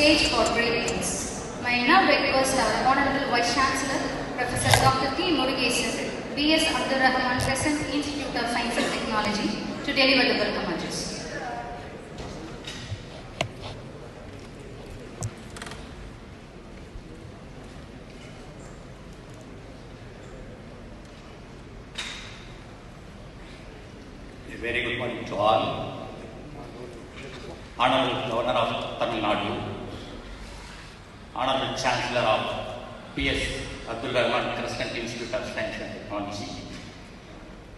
stage for great things. My now request our Honorable Vice Chancellor, Professor Dr. T. Murugesan, B.S. Abdul Rahman, Crescent Institute of Science and Technology, to deliver the welcome address. A very good morning to all. Honorable Governor of Tamil Nadu, Honorable Chancellor of B.S. Abdul Rahman, Crescent Institute of Science and Technology,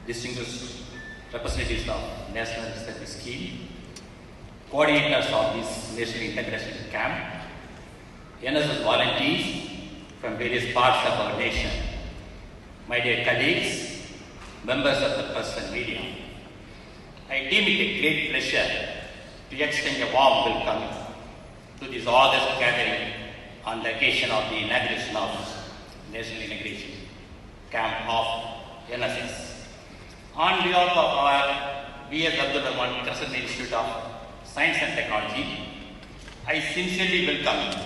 distinguished representatives of National Service Scheme, coordinators of this National Integration Camp, NSS volunteers from various parts of our nation, my dear colleagues, members of the press and media, I deem it a great pleasure to extend a warm welcome to this august gathering on the occasion of the inauguration of National Integration Camp of NSS. On behalf of our B.S. Abdul Rahman Crescent Institute of Science and Technology, I sincerely welcome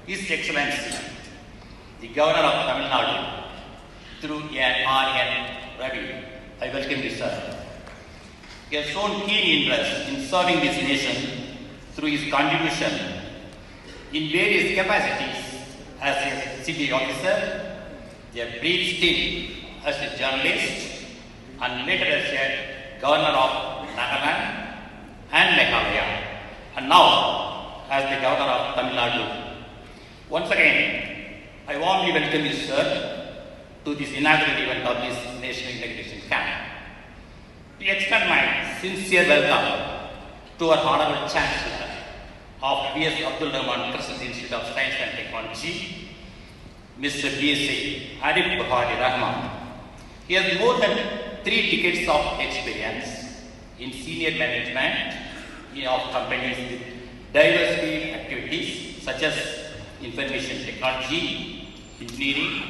His Excellency, the Governor of Tamil Nadu, through R.N. Ravi. I welcome you, sir. He has shown keen interest in serving this nation through his contribution in various capacities as a city officer, a brief stint as a journalist, and later as a governor of Nagaland and Meghalaya, and now as the governor of Tamil Nadu. Once again, I warmly welcome you, sir, to this inaugural event of this National Integration Camp. To extend my sincere welcome to our Honorable Chancellor of B.S. Abdul Rahman Crescent Institute of Science and Technology, Mr. B.S. Adithanar Rahman. He has more than 3 decades of experience in senior management of companies with diverse field activities such as information technology, engineering,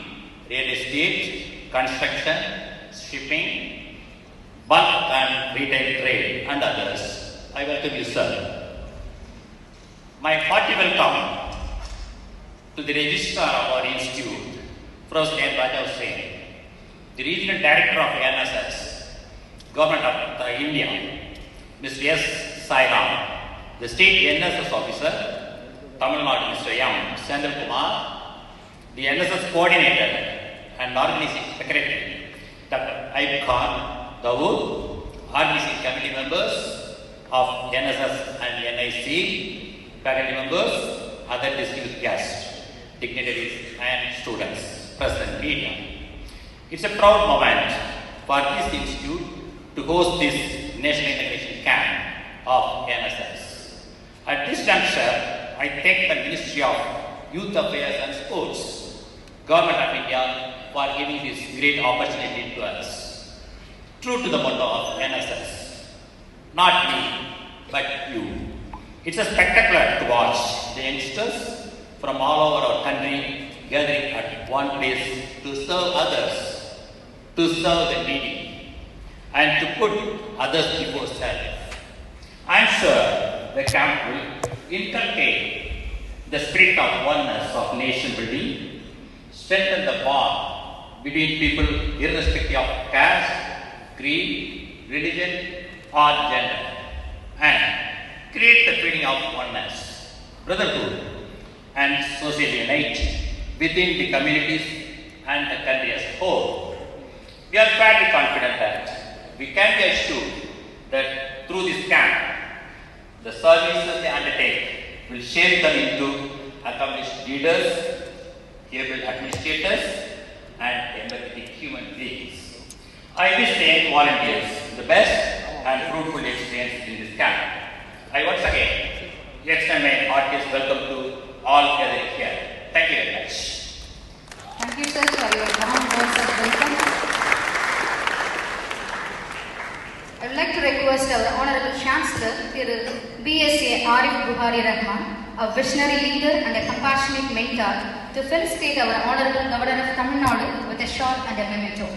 real estate, construction, shipping, bulk and retail trade, and others. I welcome you, sir. My hearty welcome to the Registrar of our Institute, Professor N. Raja Hussain, the Regional Director of NSS, Government of India, Mr. S. Sairam, the State NSS Officer, Tamil Nadu, Mr. M. Sandal Kumar, the NSS Coordinator and Organizing Secretary, Dr. Ayub Khan, Dawood, RBC committee members of NSS and NIC, faculty members, other distinguished guests, dignitaries and students, press and media. It's a proud moment for this institute to host this National Integration Camp of NSS. At this juncture, I thank the Ministry of Youth Affairs and Sports, Government of India, for giving this great opportunity to us. True to the motto of NSS, not me, but you. It's a spectacular to watch the youngsters from all over our country gathering at one place to serve others, to serve the needy, and to put others before self. I'm sure the camp will inculcate the spirit of oneness of nation building, strengthen the bond between people irrespective of caste, creed, religion, or gender, and create the feeling of oneness, brotherhood, and social unity within the communities and the country as a whole. We are fairly confident that we can be assured that through this camp, the services they undertake will shape them into accomplished leaders, able administrators, and empathetic human beings. I wish the young volunteers the best and fruitful experience in this camp. I once again extend my heartiest welcome to all gathered here. Thank you very much. Thank you, sir, for your warm words of welcome. I would like to request our Honorable Chancellor, B.S.A. Arif Buhari Rahman, a visionary leader and a compassionate mentor, to felicitate our Honorable Governor of Tamil Nadu with a short and a memento.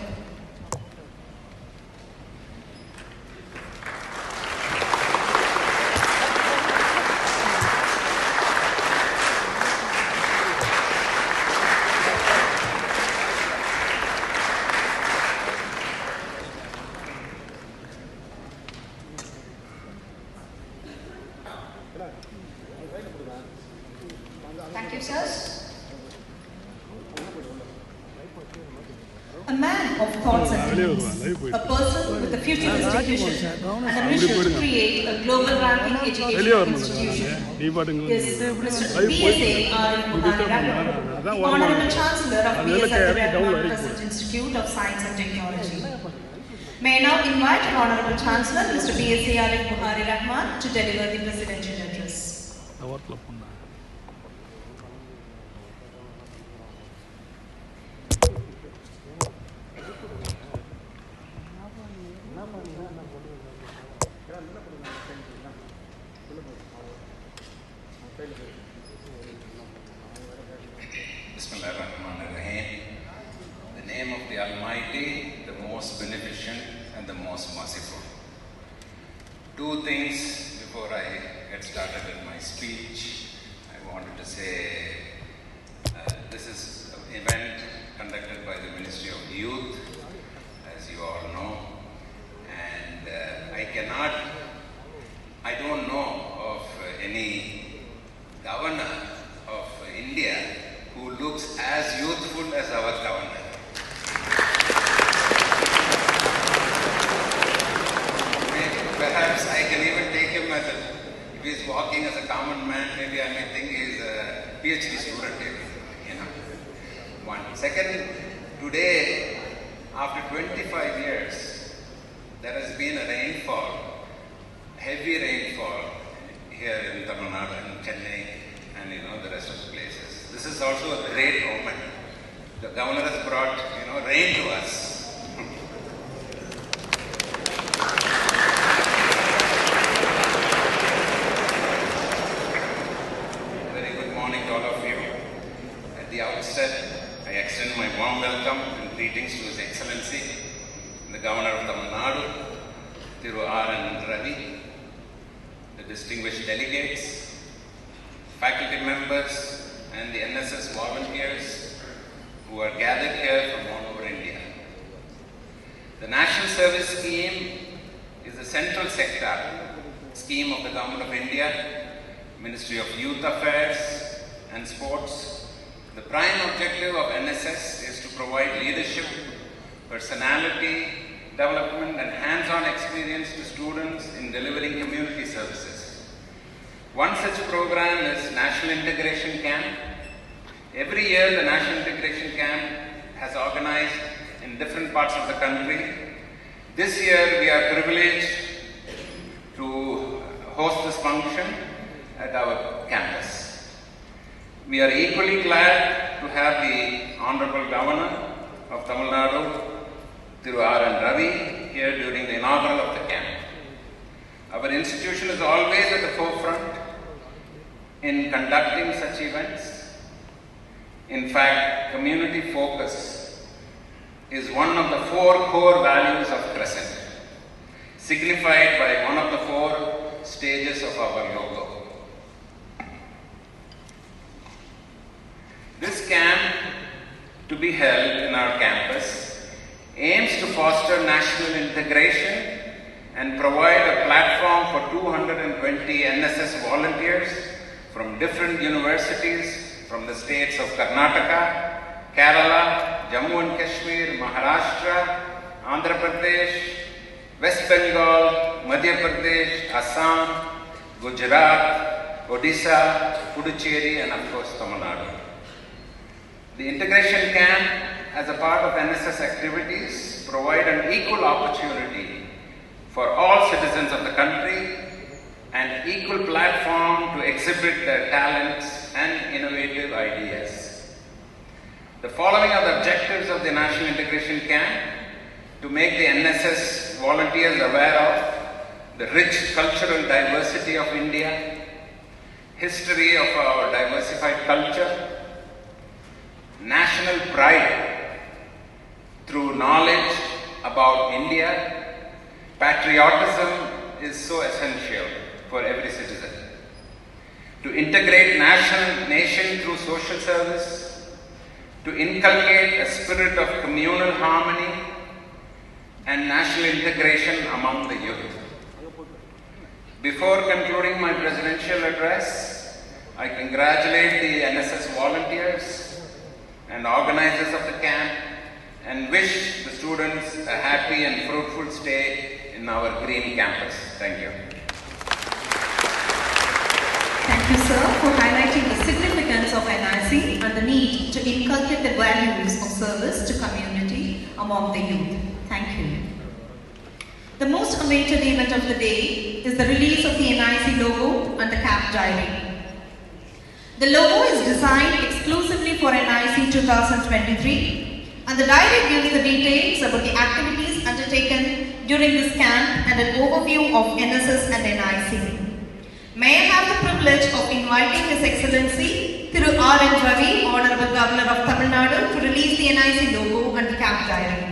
of thoughts and beliefs, a person with a futuristic vision and a mission to create a global ranking educational institution is Mr. BSA Arif Rahman, the Honorable Chancellor of BSA Rahman Research Institute of Science and Technology. May I now invite Honorable Chancellor Mr. BSA Arif Rahman to deliver the presidential address. Bismillahirrahmanirrahim. The name of the Almighty, the most beneficent and the most merciful. Two things before I get started with my speech. I wanted to say this is an event conducted by the Ministry of Youth, as you all know, and I don't know of any governor of India who looks as youthful as our governor. Perhaps I can even take him as if he's walking as a common man, maybe I may think he's a PhD student, you know. One. Second, today, after 25 years, there has been a rainfall, heavy rainfall here in Tamil Nadu and Chennai and the rest of the places. This is also a great moment. The governor has brought rain to us. Very good morning to all of you. At the outset, I extend my warm welcome and greetings to His Excellency, the Governor of Tamil Nadu, Thiru R. Ravi, the distinguished delegates, faculty members, and the NSS volunteers who are gathered here from all over India. The National Service Scheme is the central sector scheme of the Government of India, Ministry of Youth Affairs and Sports. The prime objective of NSS is to provide leadership, personality, development and hands-on experience to students in delivering community services. One such program is National Integration Camp. Every year the National Integration Camp has organized in different parts of the country. This year we are privileged to host this function at our campus. We are equally glad to have the Honorable Governor of Tamil Nadu, Thiru R. Ravi, here during the inaugural of the camp. Our institution is always at the forefront in conducting such events. In fact, community focus is one of the 4 core values of Crescent, signified by one of the 4 stages of our logo. This camp, to be held in our campus, aims to foster national integration and provide a platform for 220 NSS volunteers from different universities from the states of Karnataka, Kerala, Jammu and Kashmir, Maharashtra, Andhra Pradesh, West Bengal, Madhya Pradesh, Assam, Gujarat, Odisha, Puducherry and of course Tamil Nadu. The integration camp as a part of NSS activities provide an equal opportunity for all citizens of the country and equal platform to exhibit their talents and innovative ideas. The following are the objectives of the National Integration Camp: to make the NSS volunteers aware of the rich cultural diversity of India, history of our diversified culture, national pride through knowledge about India. Patriotism is so essential for every citizen. To integrate nation through social service, to inculcate a spirit of communal harmony and national integration among the youth. Before concluding my presidential address, I congratulate the NSS volunteers and organizers of the camp and wish the students a happy and fruitful stay in our green campus. Thank you. Thank you, sir, for highlighting the significance of NIC and the need to inculcate the values of service to community among the youth. Thank you. The most awaited event of the day is the release of the NIC logo and the CAP diary. The logo is designed exclusively for NIC 2023, and the diary gives the details about the activities undertaken during this camp and an overview of NSS and NIC. May I have the privilege of inviting His Excellency Thiru R. N. Ravi, Honorable Governor of Tamil Nadu, to release the NIC logo and the CAP diary.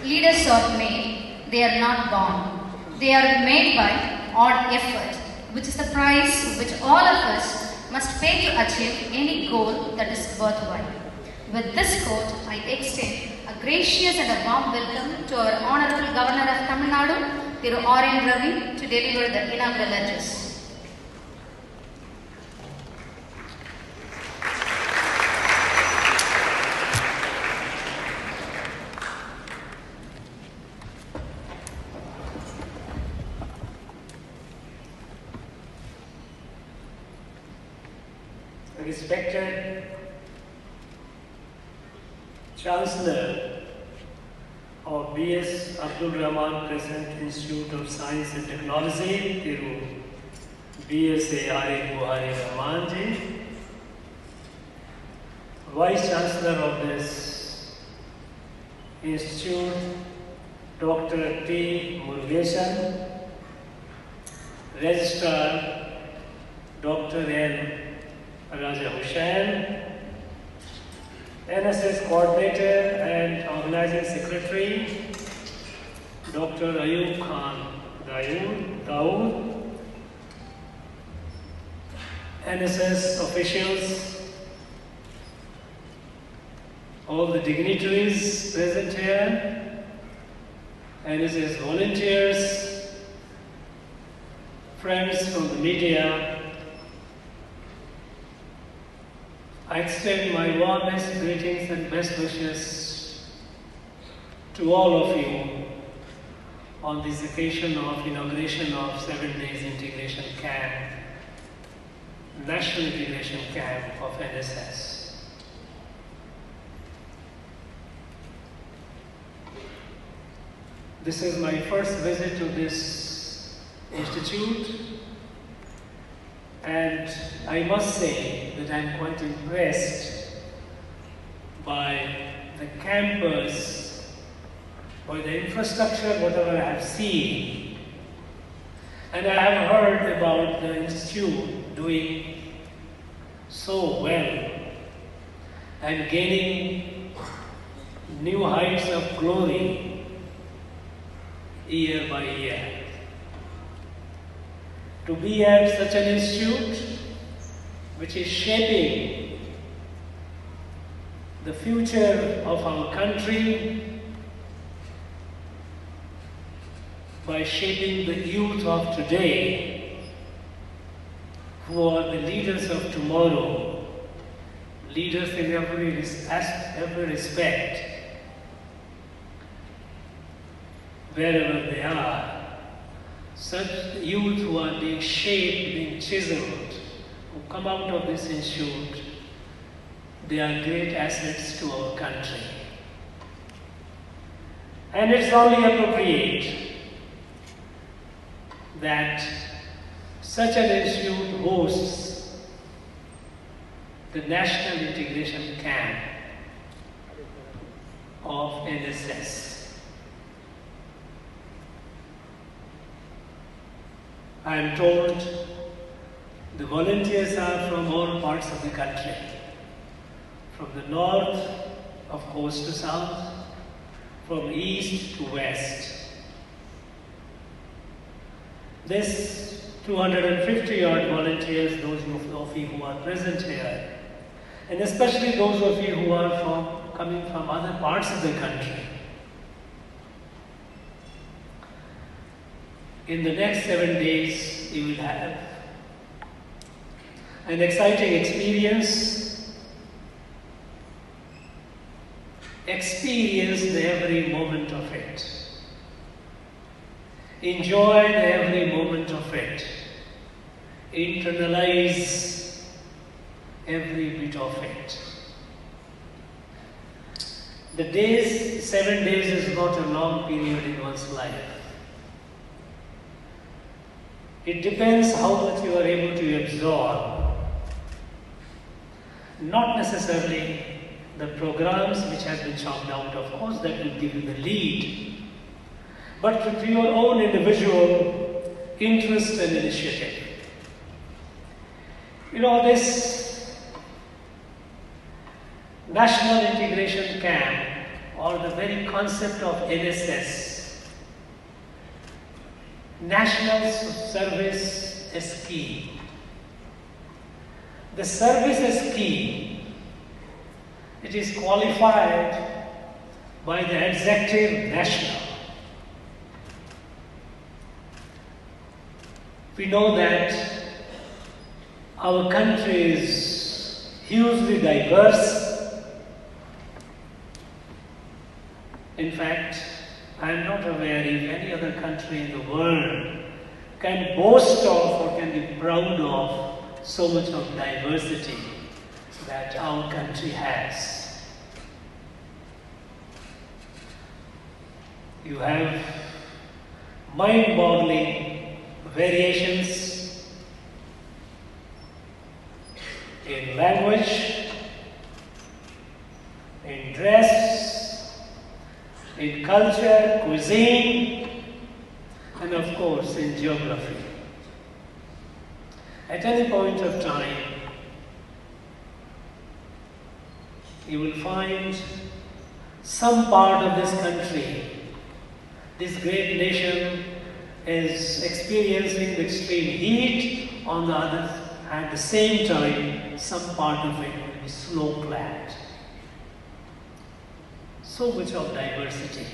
Leaders are made, they are not born. They are made by odd effort, which is the price which all of us must pay to achieve any goal that is worthwhile. With this quote, I extend a gracious and a warm welcome to our Honorable Governor of Tamil Nadu, Thiru R. N. Ravi, to deliver the inaugural address. Respected Chancellor of B.S. Abdul Rahman Present Institute of Science and Technology, Thiru B.S.A. Arif Buhari Rahmanji, Vice Chancellor of this Institute, Dr. T. Murugesan, Registrar, Dr. N. Raja Hussain, NSS Coordinator and Organizing Secretary, Dr. Ayub Khan Dawood, NSS officials, all the dignitaries present here, NSS volunteers, friends from the media, I extend my warmest greetings and best wishes to all of you on this occasion of inauguration of 7 days integration camp, National Integration Camp of NSS. This is my first visit to this institute, and I must say that I'm quite impressed by the campus by the infrastructure, whatever I have seen, and I have heard about the institute doing so well and gaining new heights of glory year by year. To be at such an institute which is shaping the future of our country by shaping the youth of today, who are the leaders of tomorrow, leaders in every respect, wherever they are. Such youth who are being shaped, being chiseled, who come out of this institute, they are great assets to our country. And it's only appropriate that such an institute hosts the National Integration Camp of NSS. I am told the volunteers are from all parts of the country, from the north, of course, to south, from east to west. This 250 odd volunteers, those of you who are present here, and especially those of you who are coming from other parts of the country, in the next 7 days you will have an exciting experience. Experience the every moment of it. Enjoy the every moment of it. Internalize every bit of it. The days, 7 days is not a long period in one's life. It depends how much you are able to absorb. Not necessarily the programs which have been chalked out, of course, that will give you the lead, but to your own individual interest and initiative. You know, this National Integration Camp, or the very concept of NSS, National Service Scheme. The service scheme, it is qualified by the Executive National. We know that our country is hugely diverse. In fact, I am not aware if any other country in the world can boast of or can be proud of so much of diversity that our country has. You have mind-boggling variations in language, in dress, in culture, cuisine, and of course in geography. At any point of time, you will find some part of this country, this great nation, is experiencing the extreme heat. On the other, at the same time, some part of it will be snow-clad. So much of diversity.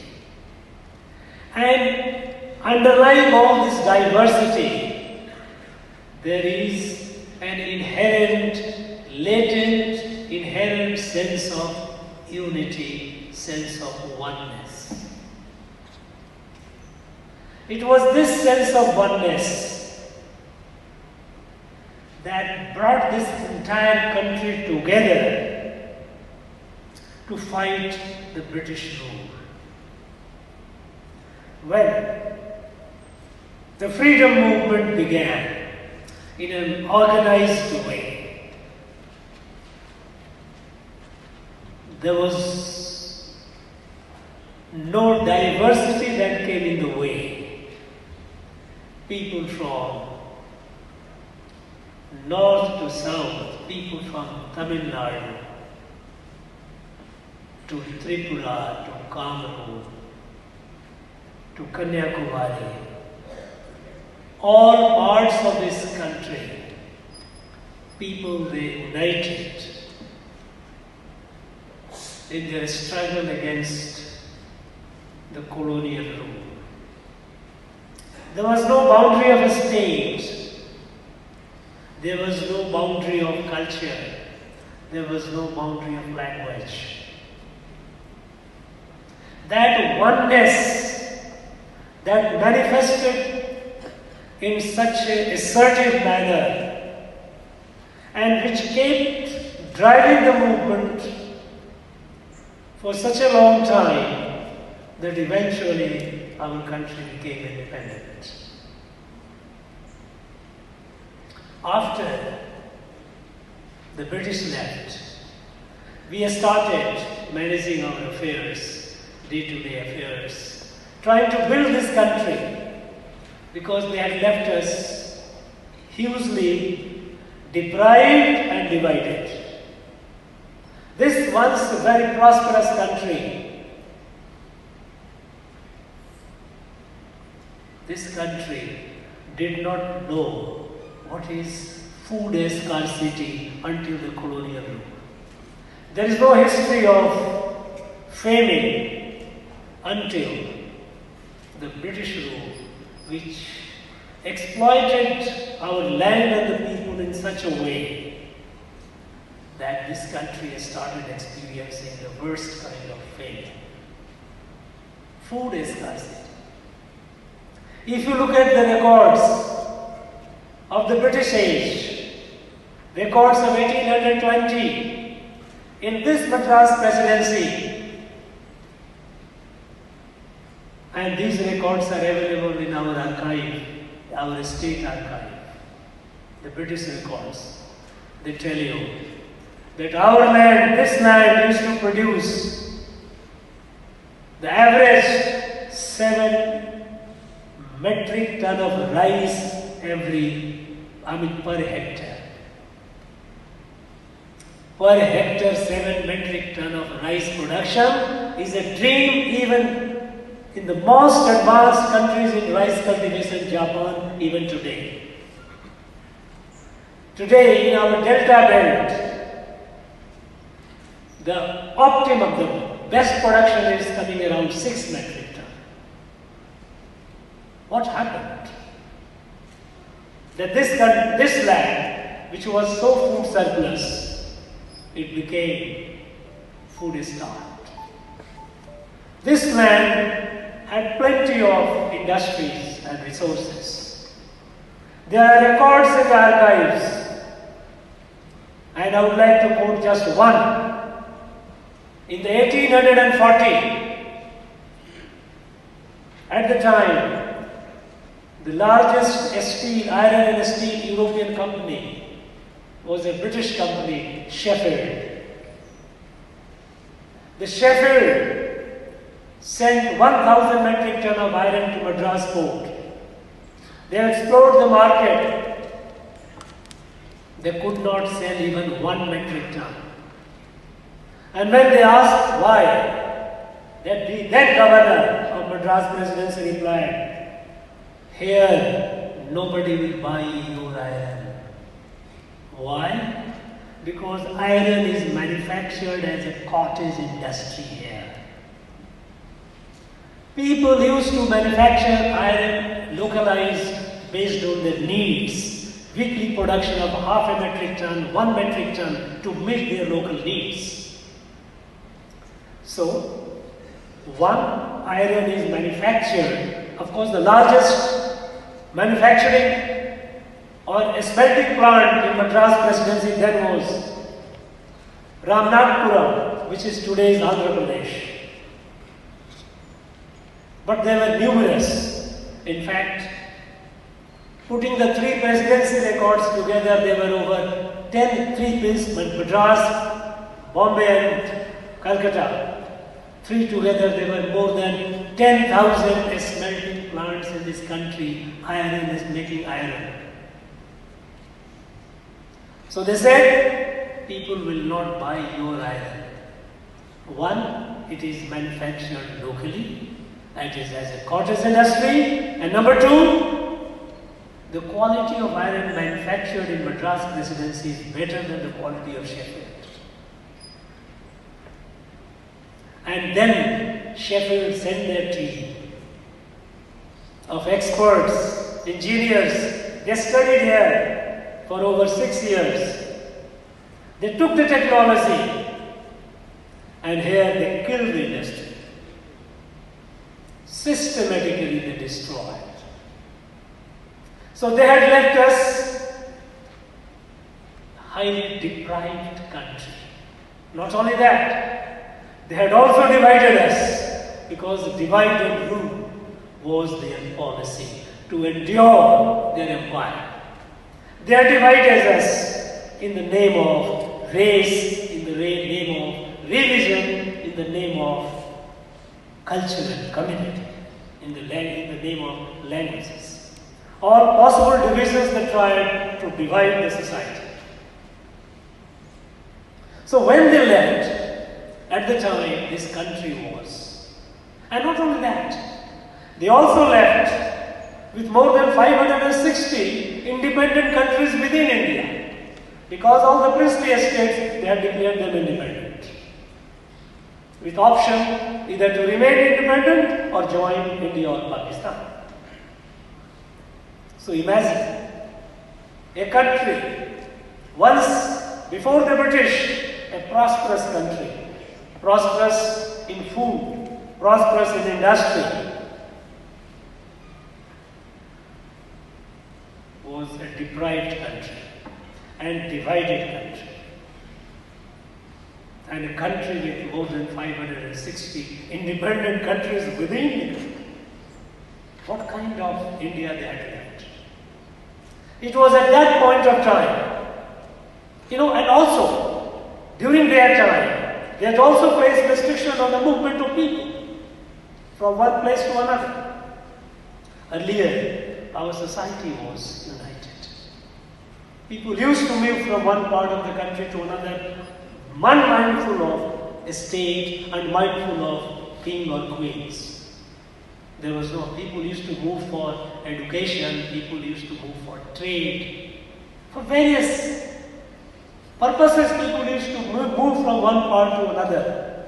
And underlying all this diversity, there is an inherent sense of unity, sense of oneness. It was this sense of oneness that brought this entire country together to fight the British rule. When the freedom movement began in an organized way, there was no diversity that came in the way. People from north to south, people from Tamil Nadu to Tripura, to Cameroon, to Kanyakumari, all parts of this country, people they united in their struggle against the colonial rule. There was no boundary of a state, there was no boundary of culture, there was no boundary of language. That oneness that manifested in such an assertive manner and which kept driving the movement for such a long time that eventually our country became independent. After the British left, we started managing our affairs, day-to-day affairs, trying to build this country because they had left us hugely deprived and divided. This once very prosperous country, this country did not know what is food scarcity until the colonial rule. There is no history of famine until the British rule, which exploited our land and the people in such a way that this country has started experiencing the worst kind of famine. Food scarcity. If you look at the records of the British age, records of 1820, in this Madras presidency, and these records are available in our archive, our state archive, the British records, they tell you that our land, this land used to produce the average 7 metric ton of rice per hectare. Per hectare 7 metric ton of rice production is a dream even in the most advanced countries in rice cultivation, Japan, even today. Today in our delta belt, the optimum, the best production is coming around 6 metric ton. What happened? That this land, which was so food surplus, it became food starved. This land had plenty of industries and resources. There are records in the archives, and I would like to quote just one. In the 1840, at the time, the largest iron and steel European company was a British company, Sheffield. The Sheffield sent 1,000 metric ton of iron to Madras port. They explored the market. They could not sell even 1 metric ton. And when they asked why, the then governor of Madras presidency replied, "Here nobody will buy your iron." Why? Because iron is manufactured as a cottage industry here. People used to manufacture iron localized based on their needs. Weekly production of 0.5 metric ton, 1 metric ton to meet their local needs. So, one iron is manufactured. Of course, the largest manufacturing or a smelting plant in Madras presidency then was Ramnathpuram, which is today's Andhra Pradesh. But they were numerous. In fact, putting the 3 presidency records together, there were over 10 3 pins, Madras, Bombay and Calcutta. Three together, there were more than 10,000 smelting plants in this country. Iron is making iron. So they said, people will not buy your iron. One, it is manufactured locally, that is as a cottage industry. And number two, the quality of iron manufactured in Madras Presidency is better than the quality of Sheffield. And then Sheffield sent their team of experts, engineers. They studied here for over 6 years. They took the technology and here they killed the industry. Systematically they destroyed. So they had left us a highly deprived country. Not only that, they had also divided us because divide and rule was their policy to endure their empire. They had divided us in the name of race, in the name of religion, in the name of culture and community, in the name of languages. All possible divisions they tried to divide the society. So when they left, at the time this country was, and not only that, they also left with more than 560 independent countries within India, because all the princely estates, they had declared them independent, with option either to remain independent or join India or Pakistan. So imagine a country, once before the British, a prosperous country, prosperous in food, prosperous in industry, was a deprived country and divided country. And a country with more than 560 independent countries within it. What kind of India they had left? It was at that point of time, and also during their time, they had also placed restriction on the movement of people from one place to another. Earlier, our society was united. People used to move from one part of the country to another, mindful of a state and mindful of king or queens. There was no, people used to move for education, people used to move for trade, for various purposes people used to move from one part to another.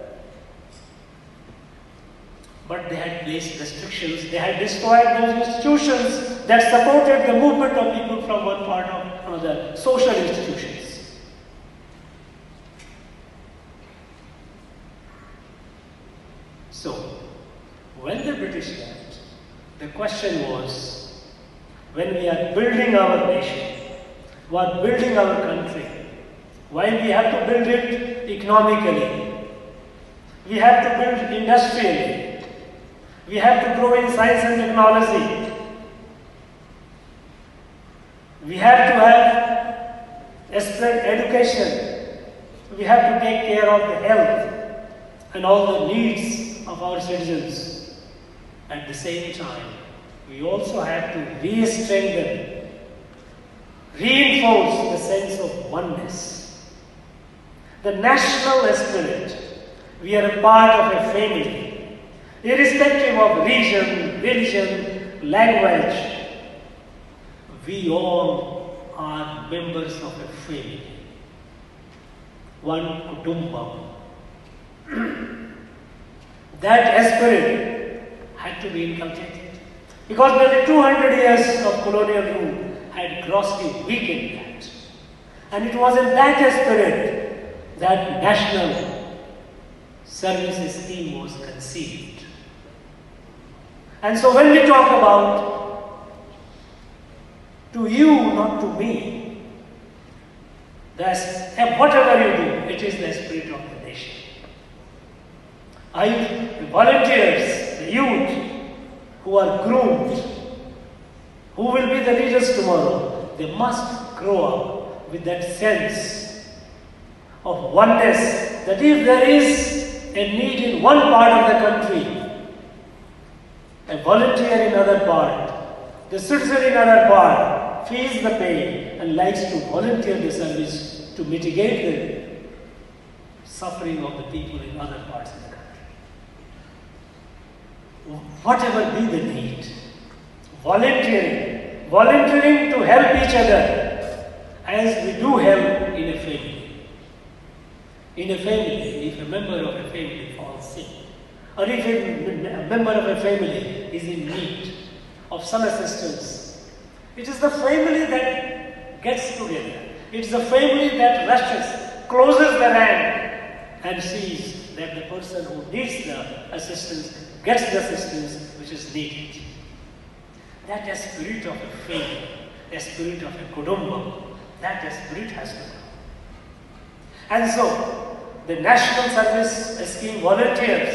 But they had placed restrictions, they had destroyed those institutions that supported the movement of people from one part to another, social institutions. So, when the British left, the question was, when we are building our nation, we are building our country, while we have to build it economically, we have to build industrially, we have to grow in science and technology, we have to have a spread education, we have to take care of the health and all the needs of our citizens. At the same time, we also have to re-strengthen, reinforce the sense of oneness, the national spirit. We are a part of a family, irrespective of region, religion, language. We all are members of a family, one kutumbam. That spirit had to be inculcated, because nearly 200 years of colonial rule had grossly weakened that. And it was in that spirit that national services scheme was conceived. And so when we talk about to you, not to me, that's whatever you do, it is the spirit of the nation. The volunteers, the youth who are groomed, who will be the leaders tomorrow, they must grow up with that sense of oneness, that if there is a need in one part of the country, a volunteer in other part, the citizen in other part feels the pain and likes to volunteer the service to mitigate the suffering of the people in other parts of the country. Whatever be the need, volunteering to help each other as we do help in a family. In a family, if a member of a family falls sick, or if a member of a family is in need of some assistance, it is the family that gets together. It is the family that rushes, closes their hand and sees that the person who needs the assistance gets the assistance which is needed. That spirit of a family, a spirit of a kudumbam, that spirit has to come. And so, the National Service Scheme volunteers,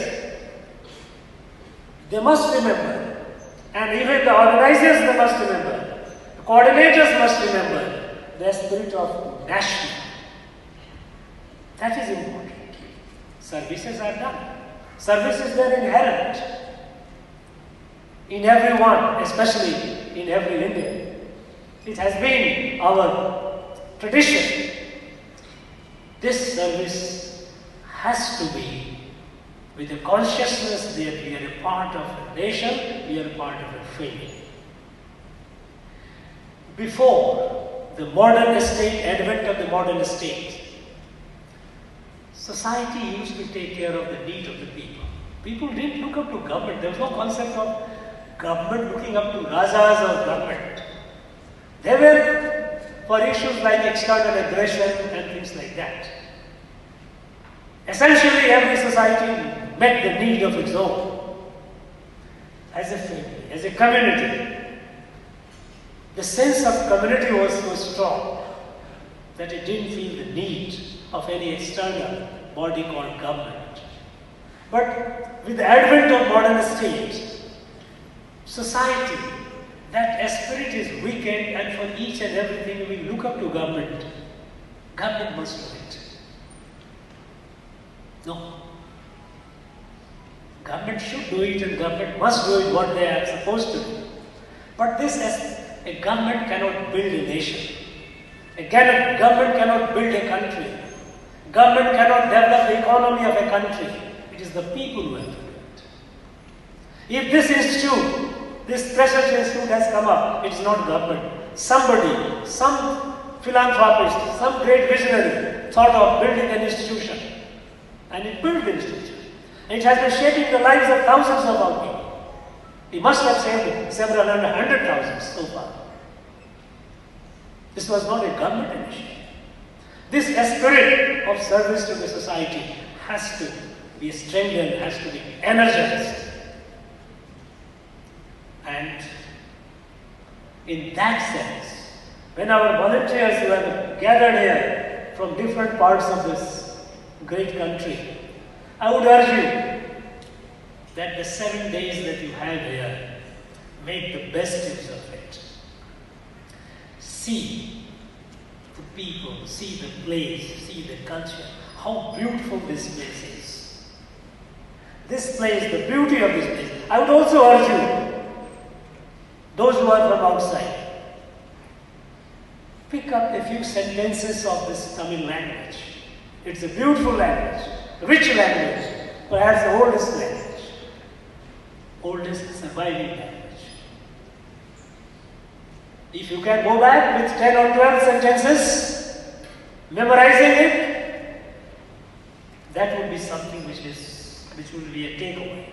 they must remember, and even the organizers, they must remember, the coordinators must remember the spirit of national. That is important. Services are done. Services are inherent in everyone, especially in every Indian. It has been our tradition. This service has to be with a consciousness that we are a part of a nation, we are a part of a family. Before the modern state, advent of the modern state, society used to take care of the needs of the people. People didn't look up to government. There was no concept of government looking up to Rajas or government. They were for issues like external aggression and things like that. Essentially, every society met the need of its own. As a family, as a community, the sense of community was so strong that it didn't feel the need of any external body called government. But with the advent of modern state, society, that spirit is weakened, and for each and everything we look up to government. Government must do it. No. Government should do it and government must do it what they are supposed to do. But this, as a government cannot build a nation. Again, a government cannot build a country. Government cannot develop the economy of a country. It is the people who have to do it. If this institute, this research institute has come up, it is not government. Somebody, some philanthropist, some great visionary thought of building an institution. And it built the institution. And it has been shaping the lives of thousands of our people. He must have saved several hundred thousands so far. This was not a government initiative. This spirit of service to the society has to be strengthened, has to be energized. And in that sense, when our volunteers who have gathered here from different parts of this great country, I would urge you that the 7 days that you have here, make the best use of it. See the people, see the place, see the culture, how beautiful this place is. This place, the beauty of this place. I would also urge you, those who are from outside, pick up a few sentences of this Tamil language. It's a beautiful language, rich language, perhaps the oldest language, oldest surviving language. If you can go back with 10 or 12 sentences, memorizing it, that would be something which will be a takeaway.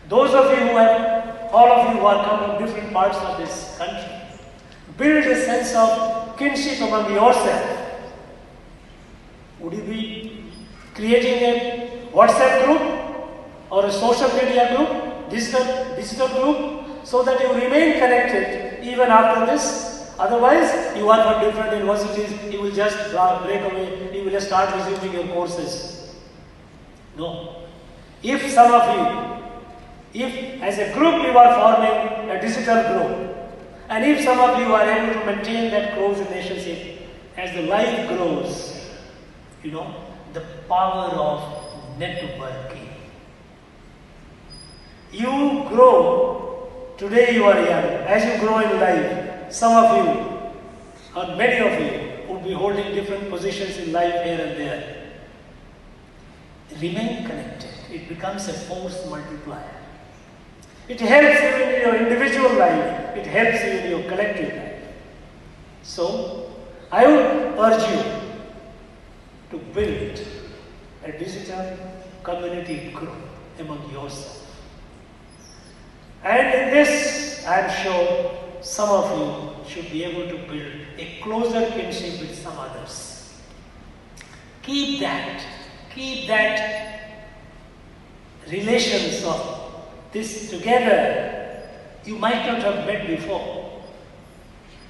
Those of you who have, all of you who are come from different parts of this country, build a sense of kinship among yourself. Would you be creating a WhatsApp group or a social media group, digital group, so that you remain connected even after this? Otherwise, you are from different universities, you will just break away, you will start resuming your courses. No. If some of you, if as a group you are forming a digital group, and if some of you are able to maintain that close relationship, as the life grows, you know, the power of networking. You grow, today you are young, as you grow in life, some of you, or many of you, will be holding different positions in life here and there. Remain connected. It becomes a force multiplier. It helps you in your individual life. It helps you in your collective life. So, I would urge you to build a digital community group among yourself. And in this, I am sure some of you should be able to build a closer kinship with some others. Keep that relations of this together. You might not have met before,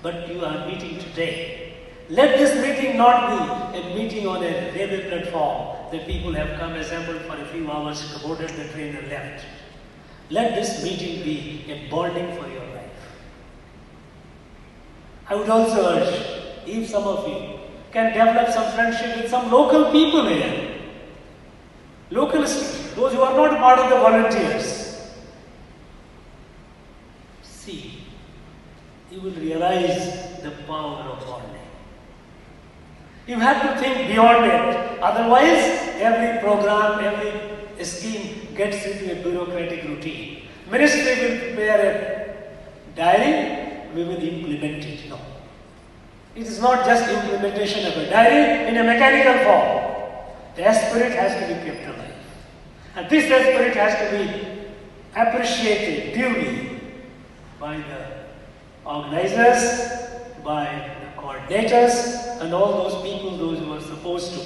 but you are meeting today. Let this meeting not be a meeting on a railway platform that people have come assembled for a few hours, boarded the train and left. Let this meeting be a bonding for your life. I would also urge, if some of you can develop some friendship with some local people here, local students, those who are not part of the volunteers, see, you will realize the power of bonding. You have to think beyond it. Otherwise, every program, every scheme gets into a bureaucratic routine. Ministry will prepare a diary, we will implement it. No. It is not just implementation of a diary in a mechanical form. The spirit has to be kept alive. And this spirit has to be appreciated duly by the organizers, by the coordinators, and all those people, those who are supposed to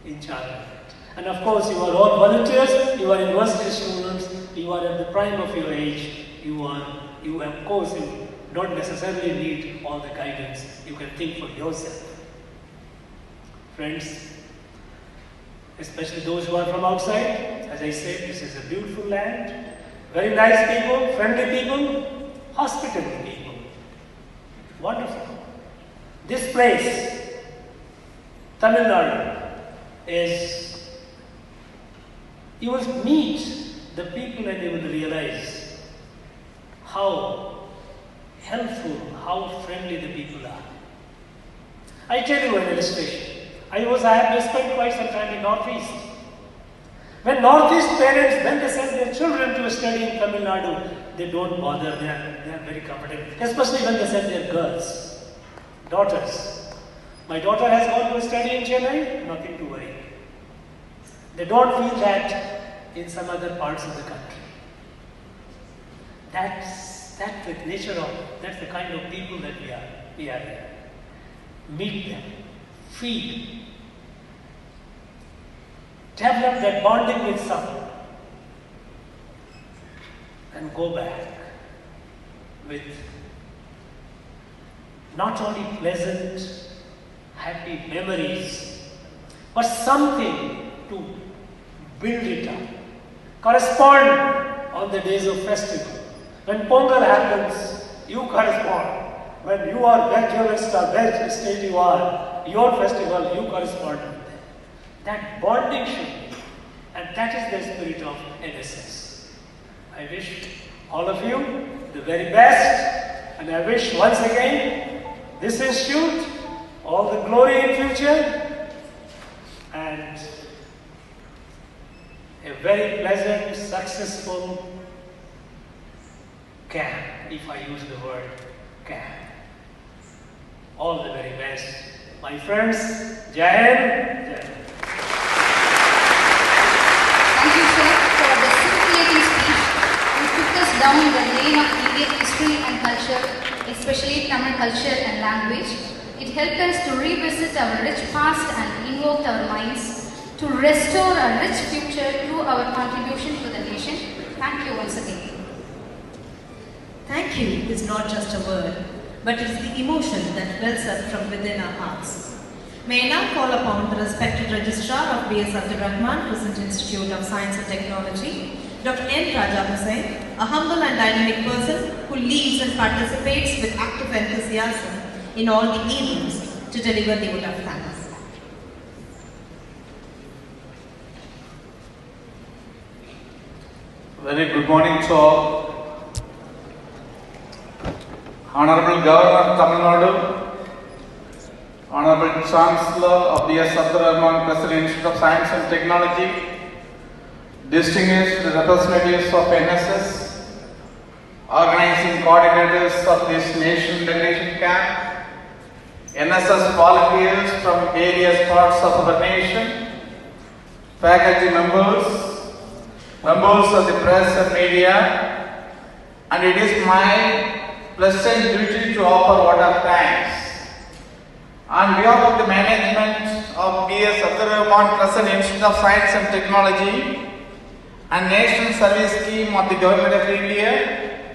be in charge of it. And of course, you are all volunteers, you are university students, you are at the prime of your age, you of course, you don't necessarily need all the guidance, you can think for yourself. Friends, especially those who are from outside, as I said, this is a beautiful land, very nice people, friendly people, hospitable people, wonderful. This place, Tamil Nadu, is, you will meet the people and you will realize how helpful, how friendly the people are. I tell you an illustration. I have spent quite some time in Northeast. When Northeast parents, when they send their children to study in Tamil Nadu, they don't bother, they are very comfortable. Especially when they send their girls, daughters. My daughter has gone to study in Chennai, nothing to worry. They don't feel that in some other parts of the country. That's the nature of, that's the kind of people that we are here. Meet them, feed, develop that bonding with someone, and go back with not only pleasant, happy memories, but something to build it up. Correspond on the days of festival. When Pongal happens, you correspond. When you are gradualist or where state you are, your festival, you correspond with them. That bonding should be, and that is the spirit of NSS. I wish all of you the very best, and I wish once again this institute all the glory in future, and a very pleasant, successful camp, if I use the word camp. All the very best. My friends, Jai Hind. Thank you, sir, for the scintillating speech. You took us down the lane of Indian history and culture, especially Tamil culture and language. It helped us to revisit our rich past and invoked our minds to restore a rich future through our contribution to the nation. Thank you once again. Thank you is not just a word, but it is the emotion that wells up from within our hearts. May I now call upon the respected Registrar of B.S. Abdul Rahman, Present Institute of Science and Technology, Dr. N. Raja Hussain, a humble and dynamic person who leads and participates with active enthusiasm in all the events to deliver the vote of thanks. Very good morning to all. Honorable Governor of Tamil Nadu, Honorable Chancellor of B.S. Adithanar, President Institute of Science and Technology, distinguished representatives of NSS, organizing coordinators of this nation integration camp, NSS volunteers from various parts of our nation, faculty members, members of the press and media, and it is my pleasant duty to offer a word of thanks. On behalf of the management of B.S. Adithanar Crescent Institute of Science and Technology and National Service Scheme of the Government of India,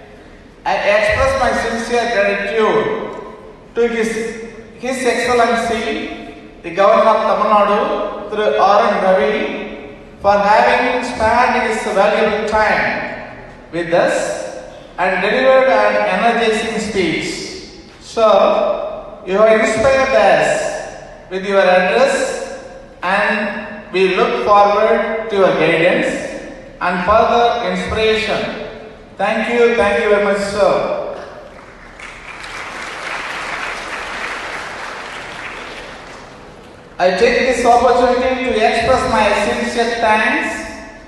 I express my sincere gratitude to His Excellency, the Governor of Tamil Nadu, through R.N. Ravi, for having spared his valuable time with us and delivered an energizing speech. So, you have inspired us with your address, and we look forward to your guidance and further inspiration. Thank you very much, sir. I take this opportunity to express my sincere thanks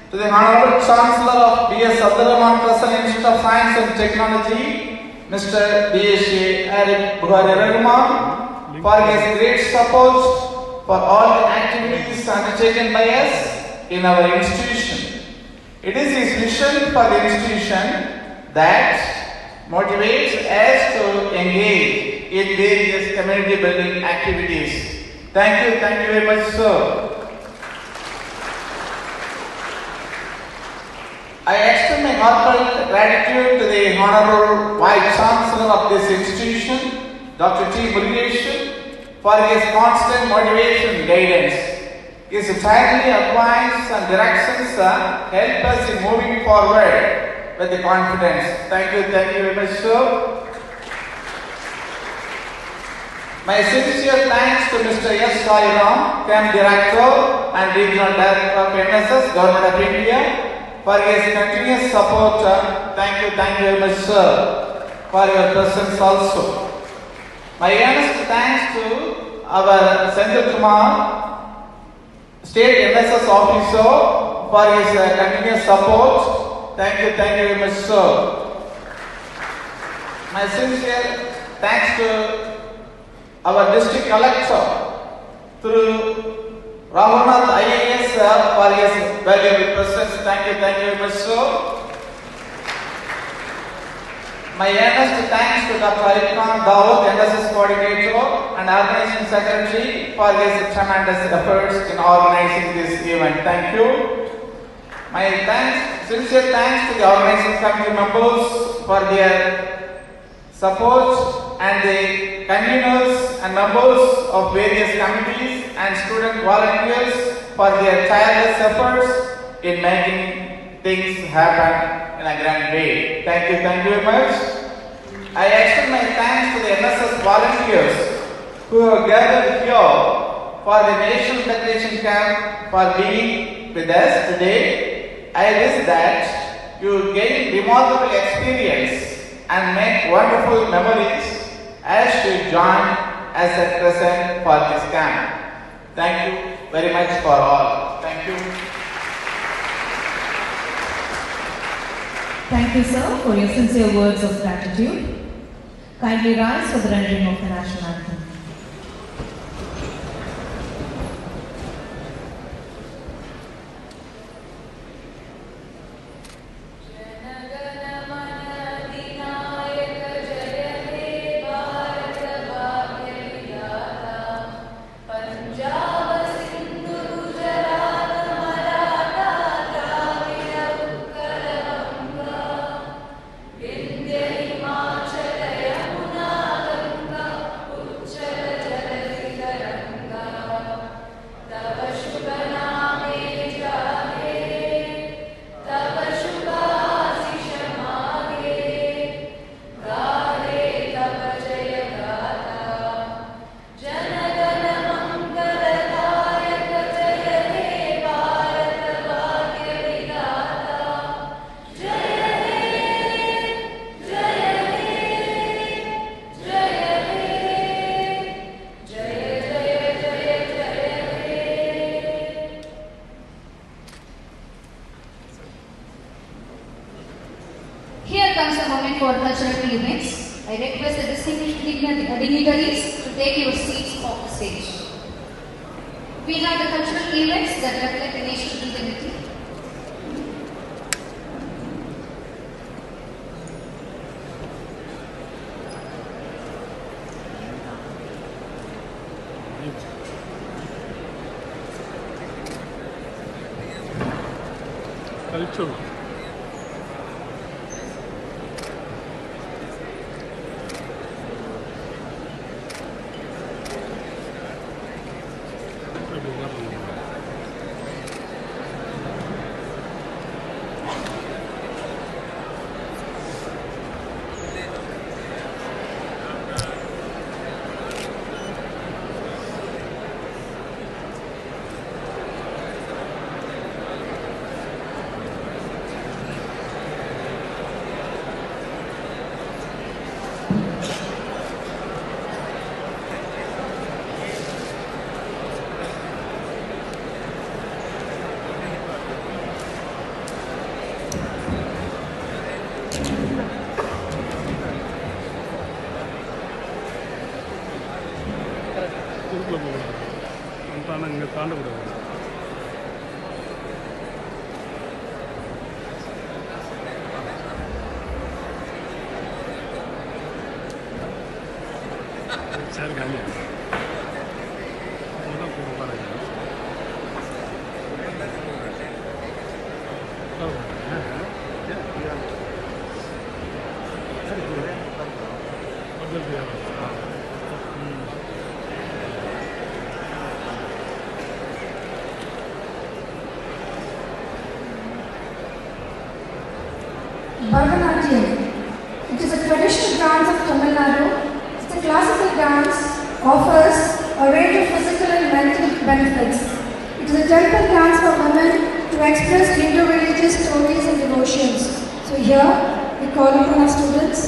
to the Honorable Chancellor of B.S. Adithanar Crescent Institute of Science and Technology, Mr. B.S. Rahman, for his great support for all the activities undertaken by us in our institution. It is his vision for the institution that motivates us to engage in various community building activities. Thank you very much, sir. I extend my heartfelt gratitude to the Honorable Vice Chancellor of this institution, Dr. T. Murugesh, for his constant motivation and guidance. His timely advice and directions help us in moving forward with the confidence. Thank you very much, sir. My sincere thanks to Mr. S. Sairam, Camp Director and Regional Director of NSS, Government of India, for his continuous support. Thank you very much, sir, for your presence also. My earnest thanks to our Senthil Kumar, State NSS Officer, for his continuous support. Thank you very much, sir. My sincere thanks to our district collector through Rahulnath IAS for his valuable presence. Thank you very much, sir. My earnest thanks to Dr. Adithanar Dawood, NSS Coordinator and Organizing Secretary, for his tremendous efforts in organizing this event. Thank you. My sincere thanks to the organizing committee members for their support, and the conveners and members of various committees and student volunteers for their tireless efforts in making things happen in a grand way. Thank you very much. I extend my thanks to the NSS volunteers who have gathered here for the National Integration Camp for being with us today. I wish that you gain remarkable experience and make wonderful memories as you join as a present for this camp. Thank you very much for all. Thank you. Thank you, sir, for your sincere words of gratitude. Kindly rise for the rendering of the national anthem. Ucha I request the distinguished dignitaries to take your seats off the stage. We have the cultural events that reflect the national unity. Culture. இங்கே தாண்டக்கூடாது. சரி காமியா அதான் போக பாருங்க. Bharatanatyam. It is a traditional dance of Tamil Nadu. It's a classical dance, offers a range of physical and mental benefits. It is a temple dance for women to express inter-religious stories and devotions. So here, we call upon our students.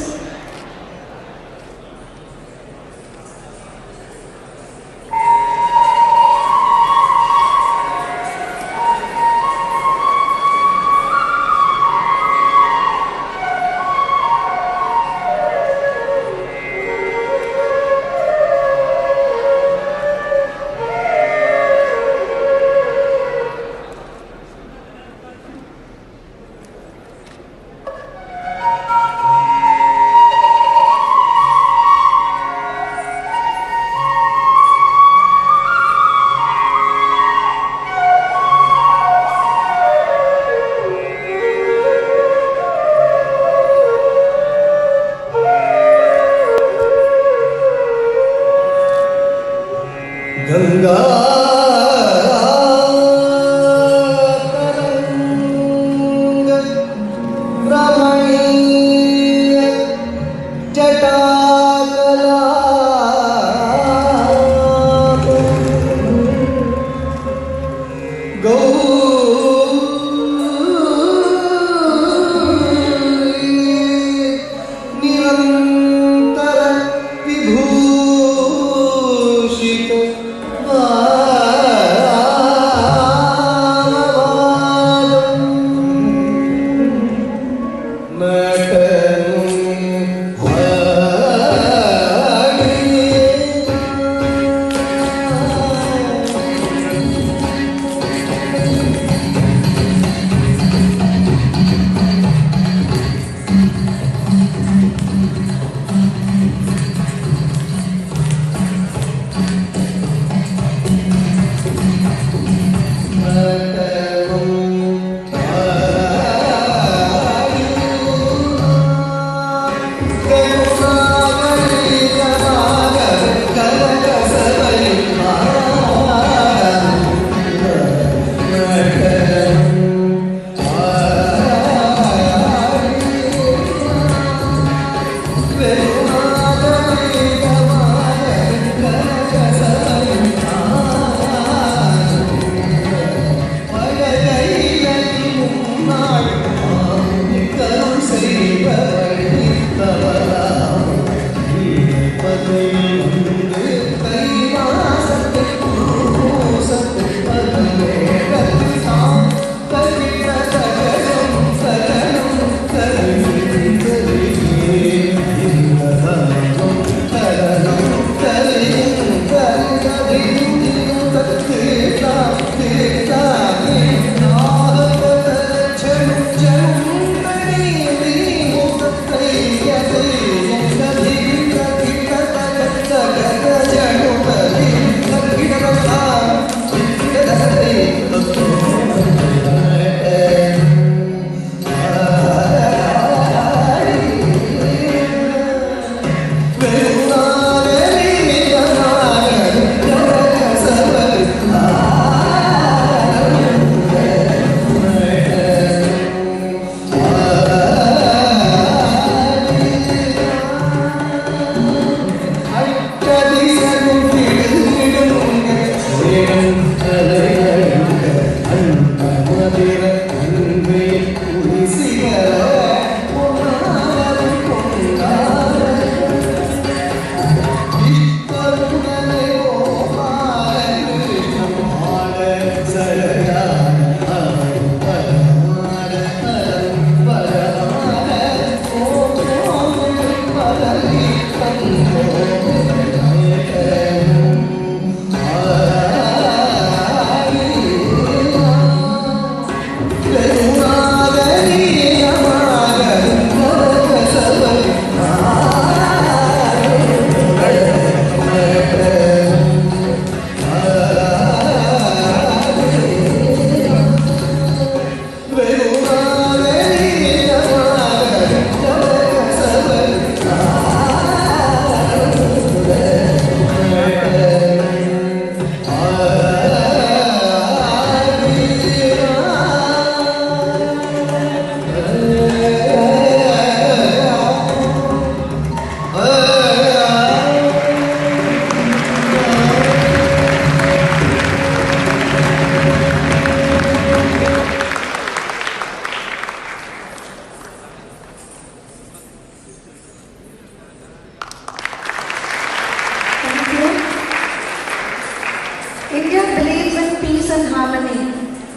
India believes in peace and harmony.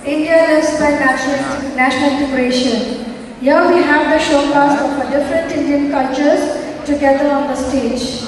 India lives by national integration. Here we have the showcase of different Indian cultures together on the stage.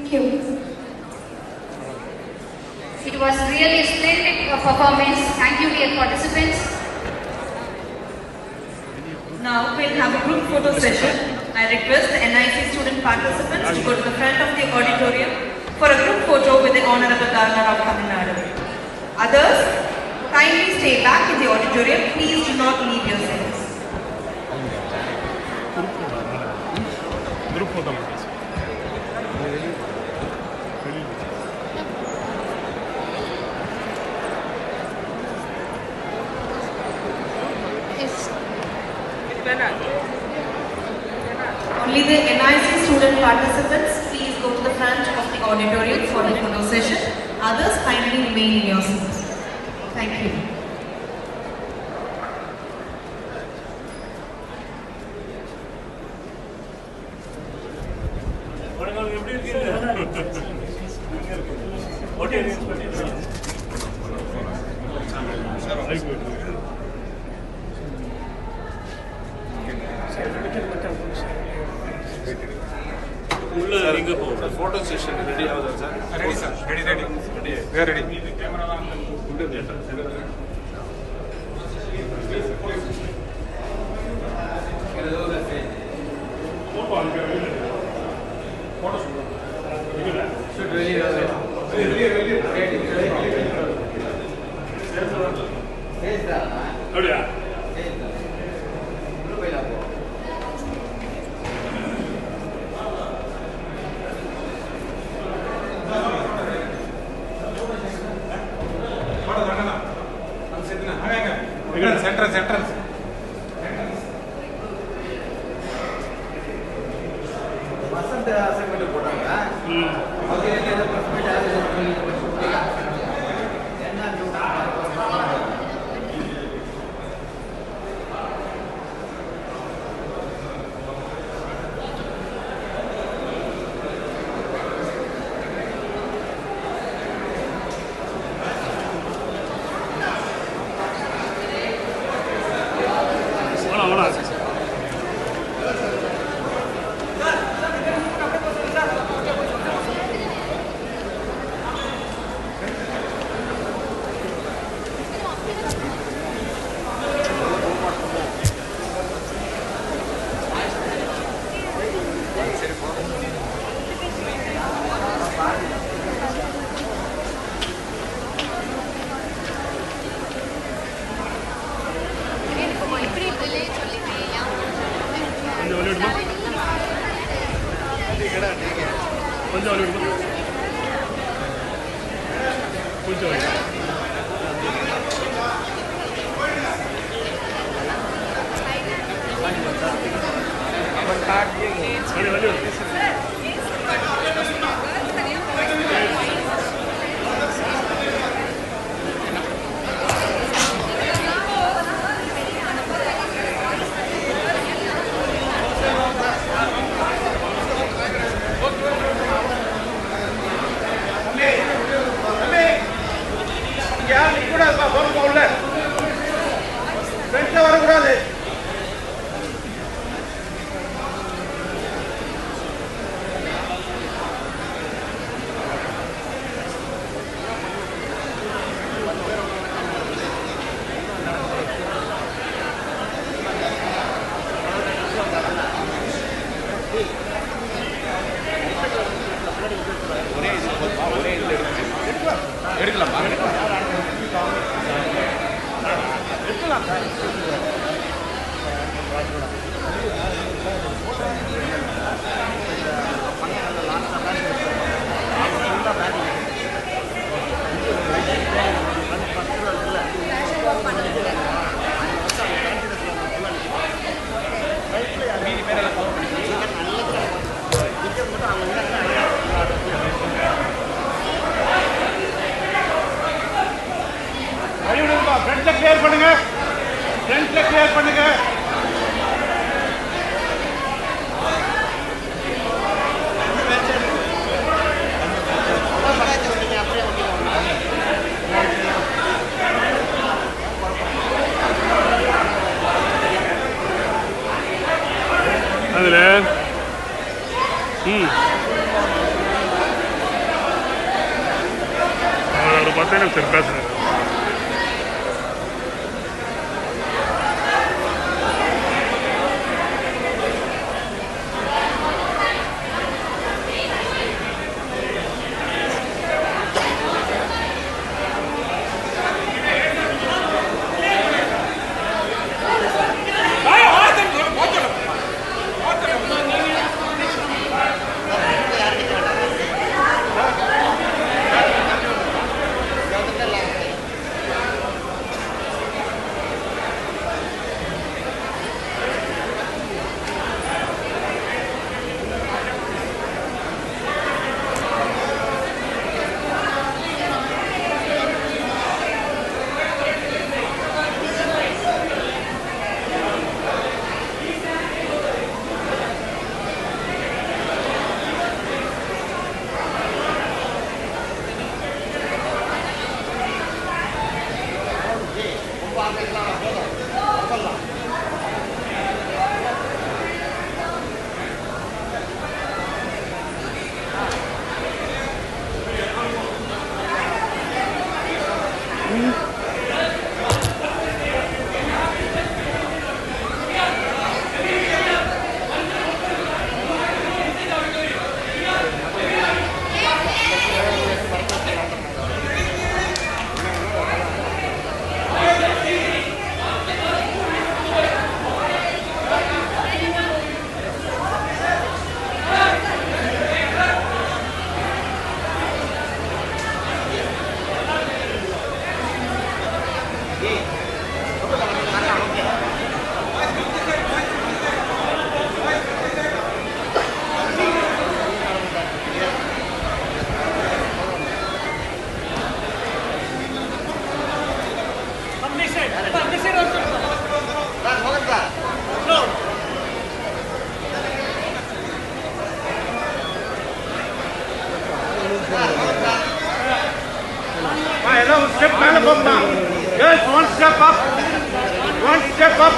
Thank you. It was really a splendid performance. Thank you, dear participants. Now we'll have a group photo session. I request the NIC student participants to go to the front of the auditorium for a group photo with the Honorable Governor of Tamil Nadu. Others, kindly stay back in the auditorium. Please do not leave your seats. Group photo. Only the NIC student participants, please go to the front of the auditorium for the photo session. Others, kindly remain in your seats. Thank you. Photo session ready ஆகுதா sir? Ready sir. Ready. We are ready. Entrance. ஒரு 10 நிமிஷம் பேசுகிறேன். Yes, one step up. One step up.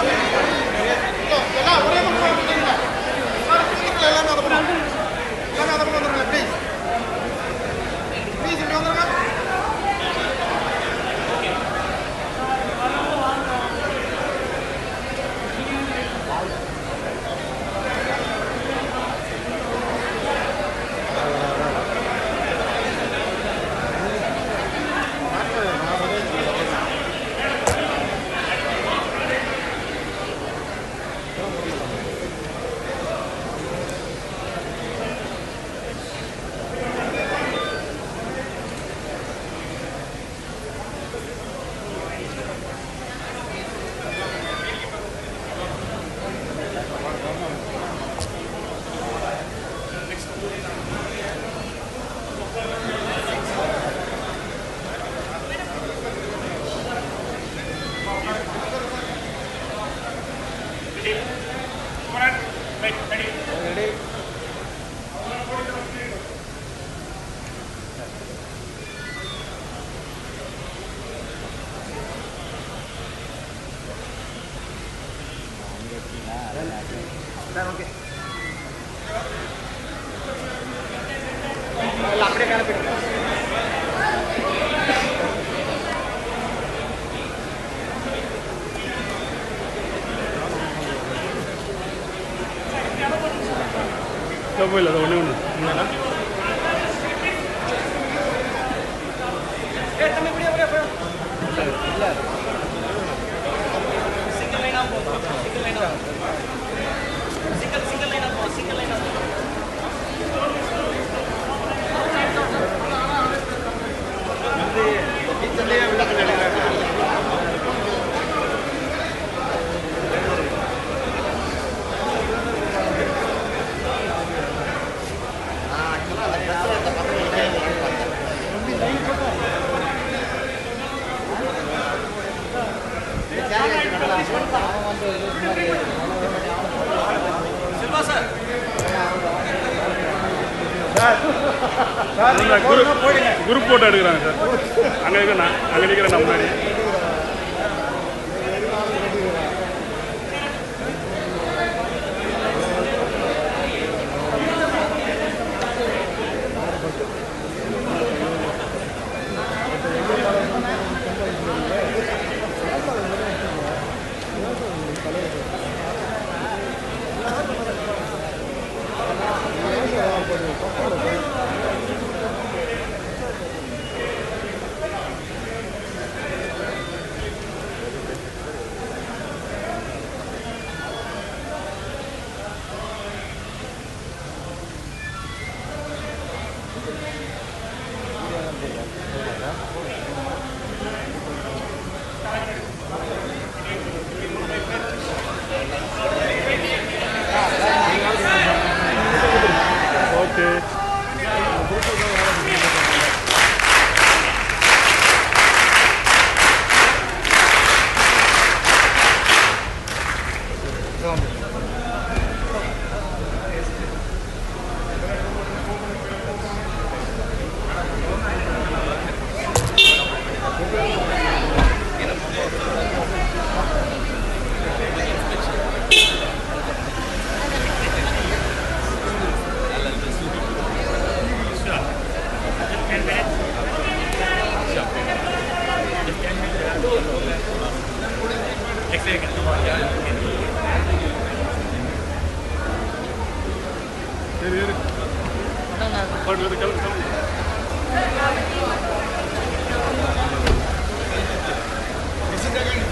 போயில அது ஒன்று ஒன்று group photo எடுக்கிறாங்க sir. அங்கே நிற்கிறேன் நான் முன்னாடி. Okay. Isn't that